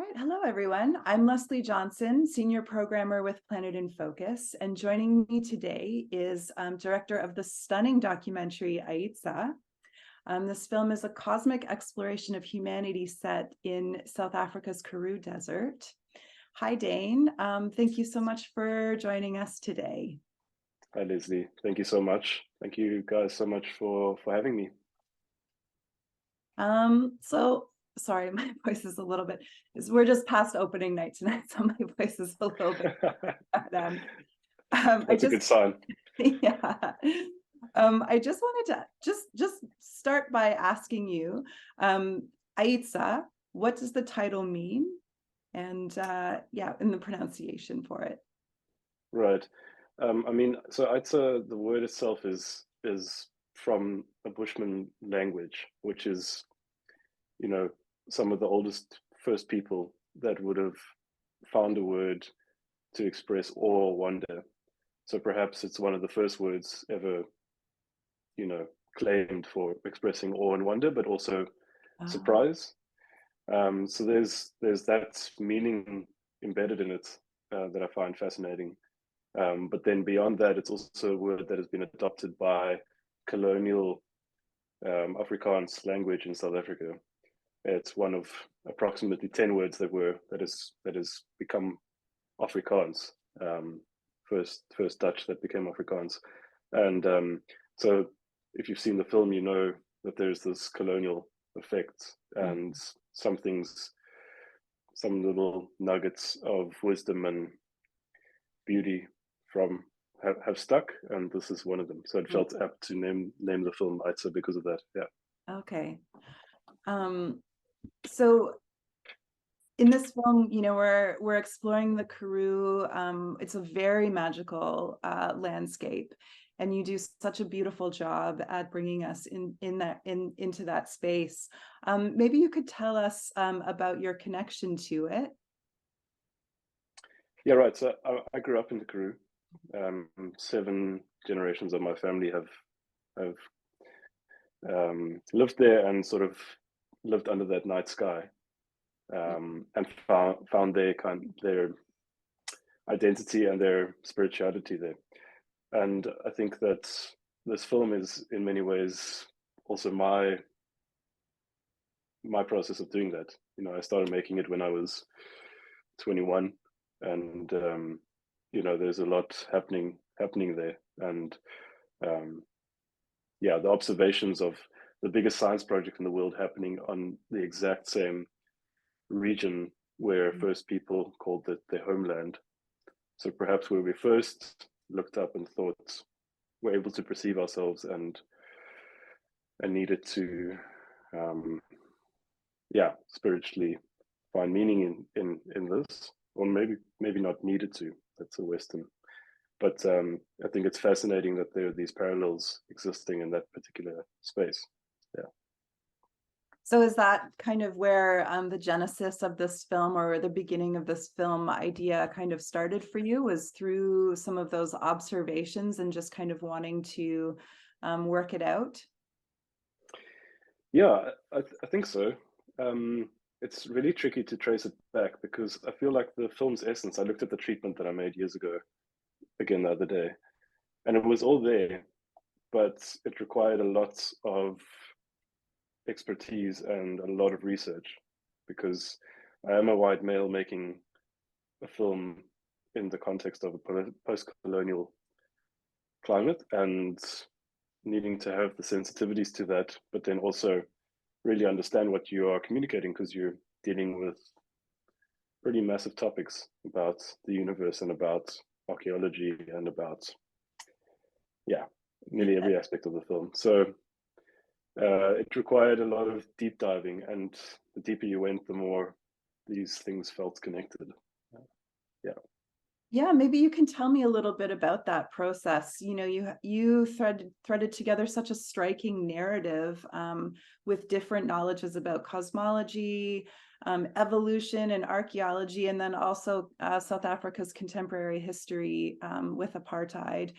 Right. Hello, everyone. I'm Lesley Johnson, Senior Programmer with Planet in Focus, and joining me today is director of the stunning documentary AITSA. This film is a cosmic exploration of humanity set in South Africa's Karoo Desert. Hi, Dane. Thank you so much for joining us today. Hi, Lesley. Thank you so much. Thank you guys so much for having me. Sorry, my voice is a little bit, we're just past opening night tonight, so my voice is a little bit, but, That's a good sign. yeah. I just wanted to just start by asking you, AITSA, what does the title mean? And yeah, and the pronunciation for it. Right. I mean, so AITSA, the word itself is from a Bushman language, which is, some of the oldest first people that would have found a word to express awe or wonder. So perhaps it's one of the first words ever, claimed for expressing awe and wonder, but also surprise. So there's that meaning embedded in it that I find fascinating. But then beyond that, it's also a word that has been adopted by colonial Afrikaans language in South Africa. It's one of approximately 10 words that has become Afrikaans. First Dutch that became Afrikaans, and so if you've seen the film, you know that there's this colonial effect, and some little nuggets of wisdom and beauty from have stuck, and this is one of them. So it felt apt to name the film AITSA because of that. Yeah. Okay. So in this film, we're exploring the Karoo. It's a very magical landscape, and you do such a beautiful job at bringing us into that space. Maybe you could tell us about your connection to it. Yeah, right. So I grew up in the Karoo. 7 generations of my family have lived there and sort of lived under that night sky, and found their identity and their spirituality there. And I think that this film is in many ways also my process of doing that. I started making it when I was 21, and there's a lot happening there, and yeah, the observations of the biggest science project in the world happening on the exact same region where first people called it their homeland. So perhaps where we first looked up and thought we're able to perceive ourselves and needed to spiritually find meaning in this, or maybe not needed to. That's a Western, but I think it's fascinating that there are these parallels existing in that particular space. Yeah. So is that kind of where the genesis of this film, or the beginning of this film idea, kind of started for you? Was through some of those observations and just kind of wanting to work it out? Yeah, I think so. It's really tricky to trace it back because I feel like the film's essence, I looked at the treatment that I made years ago, again the other day, and it was all there, but it required a lot of expertise and a lot of research because I am a white male making a film in the context of a post-colonial climate, and needing to have the sensitivities to that, but then also really understand what you are communicating because you're dealing with pretty massive topics about the universe and about archaeology and about nearly every aspect of the film. So it required a lot of deep diving, and the deeper you went, the more these things felt connected. Yeah, maybe you can tell me a little bit about that process. You threaded together such a striking narrative with different knowledges about cosmology, evolution, and archaeology, and then also South Africa's contemporary history with apartheid.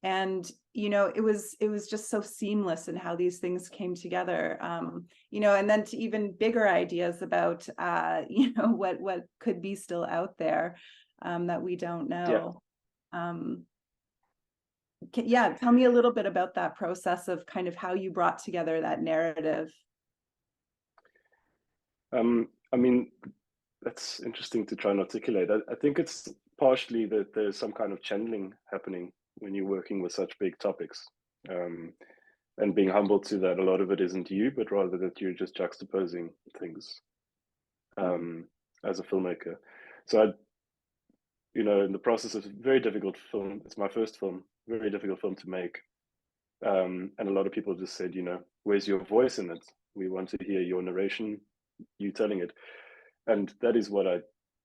And it was just so seamless in how these things came together. And then to even bigger ideas about what could be still out there that we don't Yeah. know. Yeah, tell me a little bit about that process of kind of how you brought together that narrative. I mean, that's interesting to try and articulate. I think it's partially that there's some kind of channeling happening when you're working with such big topics, and being humble to that. A lot of it isn't you, but rather that you're just juxtaposing things as a filmmaker. So in the process of a very difficult film, it's my first film, very difficult film to make. And a lot of people just said, where's your voice in it? We want to hear your narration, you telling it. And that is what I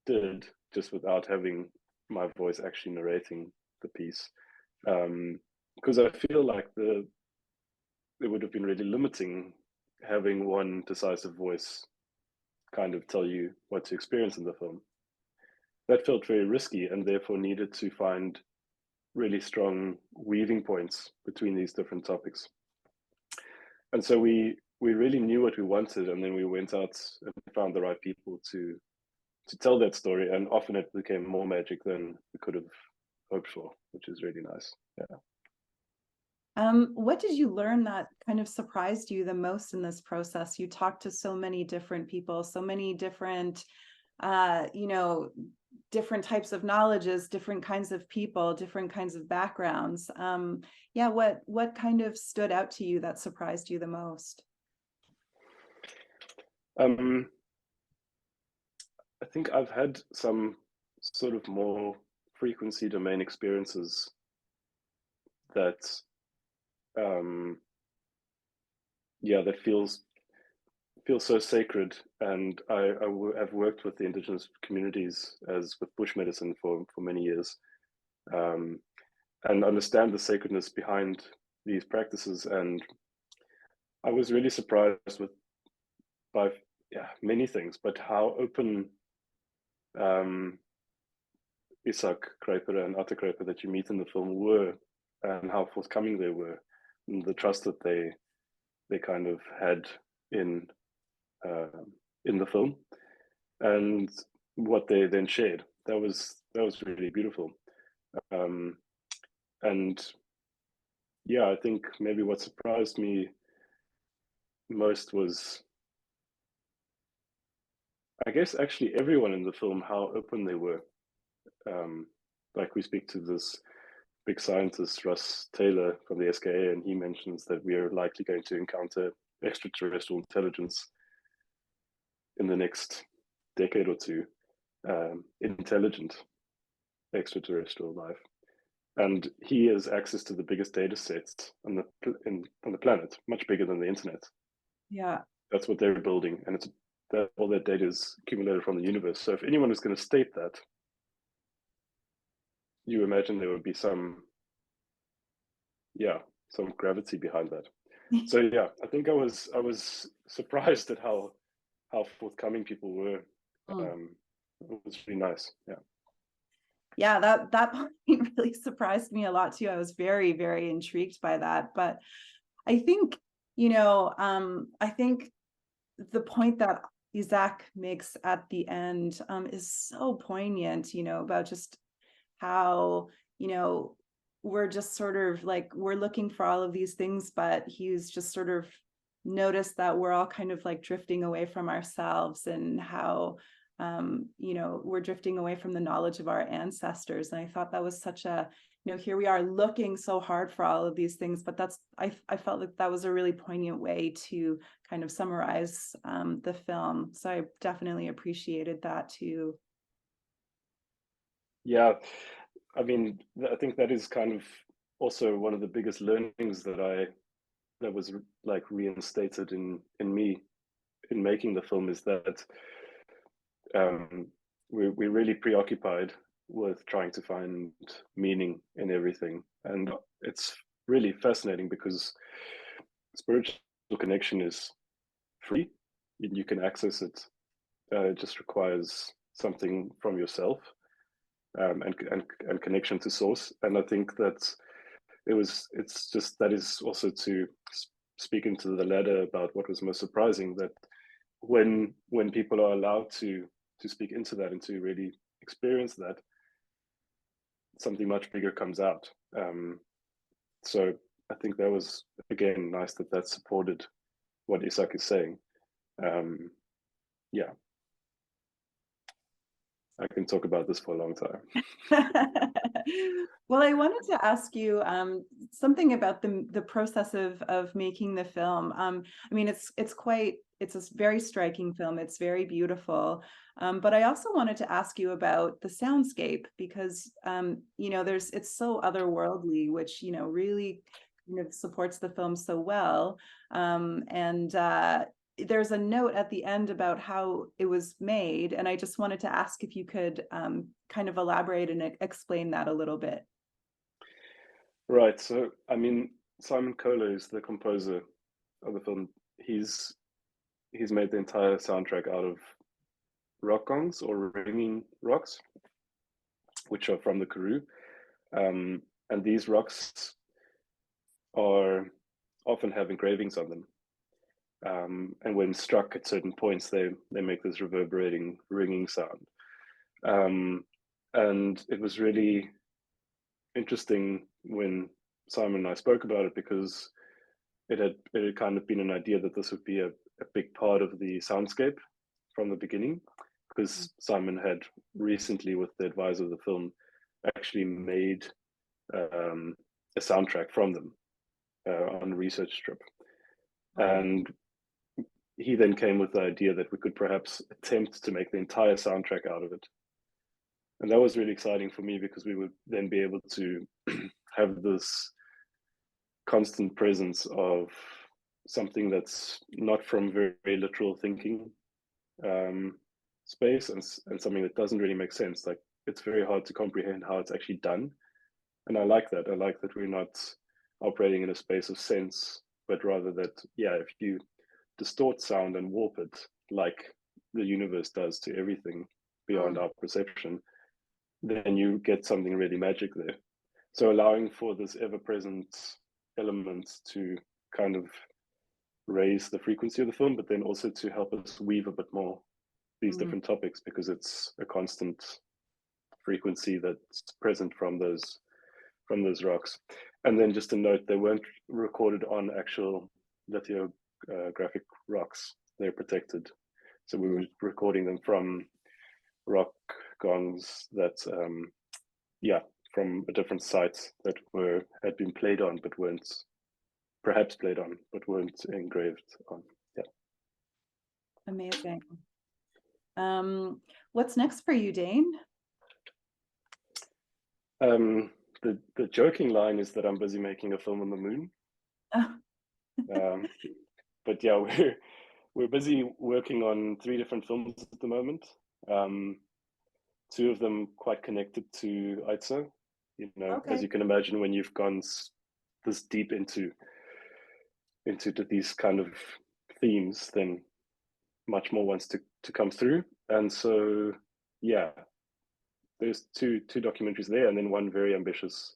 did, just without having my voice actually narrating the piece. Because I feel like it would have been really limiting having one decisive voice kind of tell you what to experience in the film. That felt very risky, and therefore needed to find really strong weaving points between these different topics. And so we really knew what we wanted, and then we went out and found the right people to tell that story, and often it became more magic than we could have hoped for, which is really nice. Yeah. What did you learn that kind of surprised you the most in this process? You talked to so many different people, so many different different types of knowledges, different kinds of people, different kinds of backgrounds. What kind of stood out to you that surprised you the most? I think I've had some sort of more frequency domain experiences that that feels so sacred. And have worked with the indigenous communities as with bush medicine for many years, and understand the sacredness behind these practices. And I was really surprised by many things, but how open Isak Kruiper and Atta Kruiper that you meet in the film were, and how forthcoming they were, and the trust that they kind of had in the film, and what they then shared. That was really beautiful. And I think maybe what surprised me most was, I guess, actually everyone in the film, how open they were. Like, we speak to this big scientist, Russ Taylor from the SKA, and he mentions that we are likely going to encounter extraterrestrial intelligence in the next decade or two, intelligent extraterrestrial life. And he has access to the biggest data sets on the planet, much bigger than the internet. Yeah. That's what they're building, and all that data is accumulated from the universe. So if anyone is going to state that, you imagine there would be some gravity behind that. So I think I was surprised at how forthcoming people were. It was really nice. Yeah, that point really surprised me a lot too. I was very, very intrigued by that. But I think, I think the point that Isaac makes at the end is so poignant, about just how, we're just sort of like, we're looking for all of these things, but he's just sort of noticed that we're all kind of like drifting away from ourselves, and how we're drifting away from the knowledge of our ancestors. And I thought that was such a, here we are looking so hard for all of these things, but I felt like that was a really poignant way to kind of summarize the film. So I definitely appreciated that too. Yeah, I mean, I think that is kind of also one of the biggest learnings that was like reinstated in me in making the film, is that we're really preoccupied with trying to find meaning in everything. And it's really fascinating because spiritual connection is free. You can access it. It just requires something from yourself, and connection to source. And I think that it's just that is also to speak into the latter about what was most surprising, that when people are allowed to speak into that and to really experience that, something much bigger comes out. So I think that was, again, nice that supported what Isak is saying. Yeah, I can talk about this for a long time. Well, I wanted to ask you something about the process of making the film. I mean, it's a very striking film. It's very beautiful. But I also wanted to ask you about the soundscape, because it's so otherworldly, which really supports the film so well. And there's a note at the end about how it was made, and I just wanted to ask if you could kind of elaborate and explain that a little bit. Right. So, I mean, Simon Kohler is the composer of the film. He's made the entire soundtrack out of rock gongs or ringing rocks, which are from the Karoo. And these rocks are often have engravings on them. And when struck at certain points, they make this reverberating ringing sound. And it was really interesting when Simon and I spoke about it, because it had kind of been an idea that this would be a big part of the soundscape from the beginning, because Simon had recently, with the advisor of the film, actually made a soundtrack from them on a research trip. And he then came with the idea that we could perhaps attempt to make the entire soundtrack out of it. And that was really exciting for me, because we would then be able to have this constant presence of something that's not from very, very literal thinking space, and something that doesn't really make sense. Like, it's very hard to comprehend how it's actually done. And I like that. I like that we're not operating in a space of sense, but rather that, if you distort sound and warp it like the universe does to everything beyond our perception, then you get something really magic there. So allowing for this ever-present element to kind of raise the frequency of the film, but then also to help us weave a bit more these different topics, because it's a constant frequency that's present from those rocks. And then just a note, they weren't recorded on actual lithographic rocks. They're protected. So we were recording them from rock gongs that, from a different site that had been played on, but weren't engraved on. Yeah. Amazing. What's next for you, Dane? The joking line is that I'm busy making a film on the moon. But yeah, we're busy working on 3 different films at the moment. 2 of them quite connected to AITSA. As you can imagine, when you've gone this deep into these kind of themes, then much more wants to come through. And so, there's two documentaries there, and then one very ambitious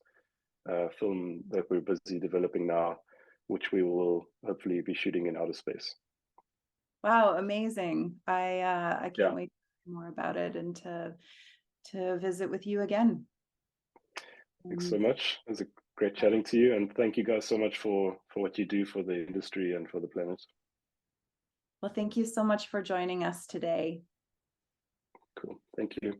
film that we're busy developing now, which we will hopefully be shooting in outer space. Wow, amazing. I can't wait to hear more about it and to visit with you again. Thanks so much. It was a great chatting to you, and thank you guys so much for what you do for the industry and for the planet. Well, thank you so much for joining us today. Cool. Thank you.